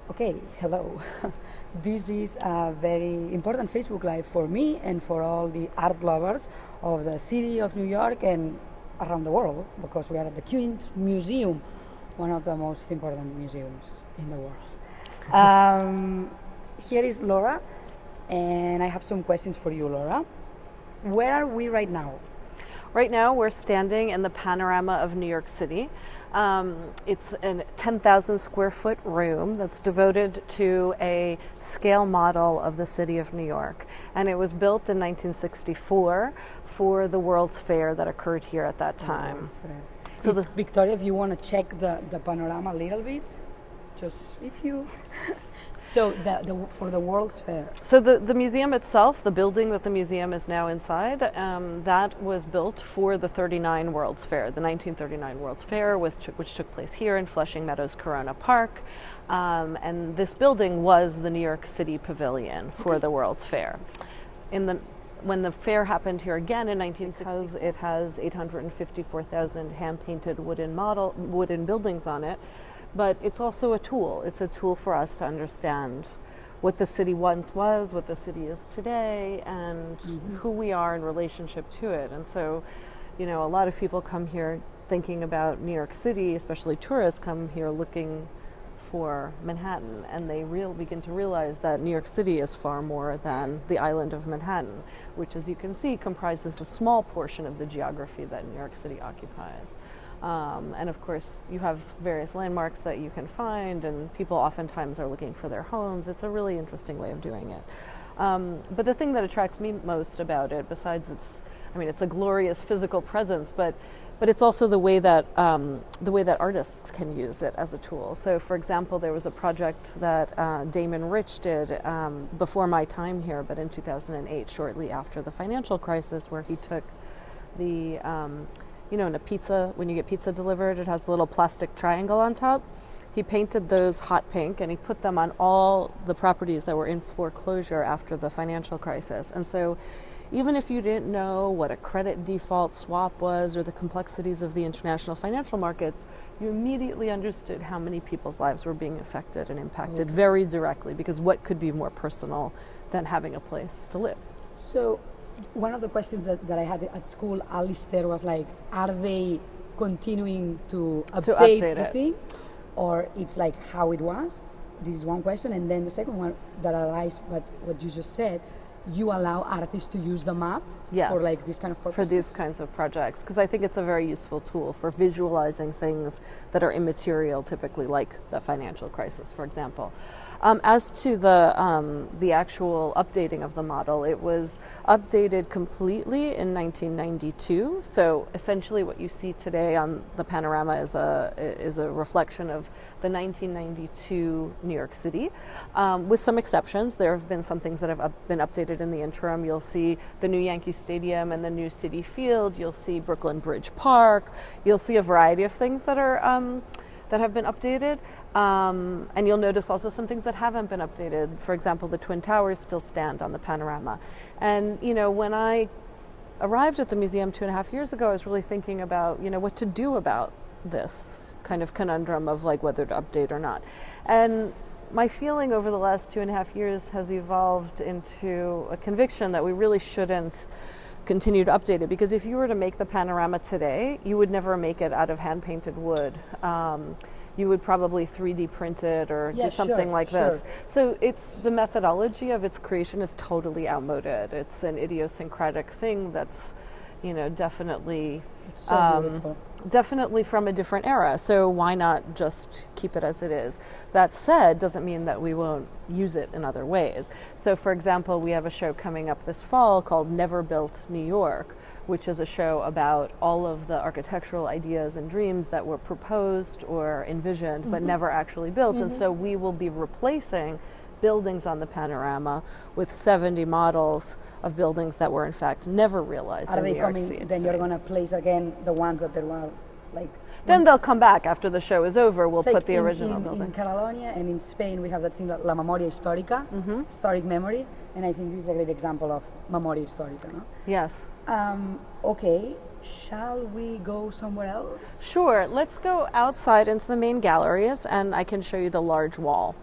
Okay, hello. This is a very important Facebook Live for me and for all the art lovers of the city of New York and around the world, because we are at the Queens Museum, one of the most important museums in the world. Here is Laura, and I have some questions for you, Laura. Where are we right now? Right now we're standing in the Panorama of New York City. It's a 10,000 square foot room that's devoted to a scale model of the city of New York. And it was built in 1964 for the World's Fair that occurred here at that time. So Victoria, if you want to check the panorama a little bit, just if you... So for the World's Fair. So the museum itself, the building that the museum is now inside, that was built for the 1939 World's Fair, which took place here in Flushing Meadows Corona Park. And this building was the New York City Pavilion for the World's Fair. When the fair happened here again in 1960, it has 854,000 hand-painted wooden buildings on it. But it's also a tool. It's a tool for us to understand what the city once was, what the city is today, and who we are in relationship to it. And so, a lot of people come here thinking about New York City, especially tourists come here looking for Manhattan, and they begin to realize that New York City is far more than the island of Manhattan, which, as you can see, comprises a small portion of the geography that New York City occupies. And of course, you have various landmarks that you can find, and people oftentimes are looking for their homes. It's a really interesting way of doing it. But the thing that attracts me most about it, besides it's a glorious physical presence, but it's also the way that artists can use it as a tool. So, for example, there was a project that Damon Rich did before my time here, but in 2008, shortly after the financial crisis, where he took the in a pizza, when you get pizza delivered, it has the little plastic triangle on top. He painted those hot pink, and he put them on all the properties that were in foreclosure after the financial crisis. And so even if you didn't know what a credit default swap was or the complexities of the international financial markets, you immediately understood how many people's lives were being affected and impacted very directly, because what could be more personal than having a place to live? So one of the questions that I had at school, Alistair, was like, are they continuing to update the thing? Or it's like how it was? This is one question. And then the second one that arises, but what you just said, you allow artists to use the map for like this kind of purposes? For these kinds of projects, because I think it's a very useful tool for visualizing things that are immaterial, typically, like the financial crisis, for example. As to the actual updating of the model, it was updated completely in 1992. So essentially what you see today on the panorama is a reflection of the 1992 New York City, with some exceptions. There have been some things that have been updated in the interim. You'll see the new Yankee Stadium and the new Citi Field. You'll see Brooklyn Bridge Park. You'll see a variety of things that are that have been updated, and you'll notice also some things that haven't been updated. For example, the Twin Towers still stand on the panorama. And when I arrived at the museum 2.5 years ago, I was really thinking about what to do about this kind of conundrum of like whether to update or not. And my feeling over the last 2.5 years has evolved into a conviction that we really shouldn't continue to update it, because if you were to make the panorama today, you would never make it out of hand-painted wood. You would probably 3D print it or do something like this. So it's the methodology of its creation is totally outmoded. It's an idiosyncratic thing that's, definitely definitely from a different era. So why not just keep it as it is? That said, doesn't mean that we won't use it in other ways. So for example, we have a show coming up this fall called Never Built New York, which is a show about all of the architectural ideas and dreams that were proposed or envisioned but never actually built. And so we will be replacing buildings on the panorama with 70 models of buildings that were in fact never realized in New York City. Then you're going to place again the ones that there were like... Then they'll come back after the show is over. We'll put the original building. In Catalonia and in Spain, we have that thing, La Memoria Histórica, historic memory, and I think this is a great example of Memoria Histórica, no? Yes. Okay, shall we go somewhere else? Sure, let's go outside into the main galleries, and I can show you the large wall.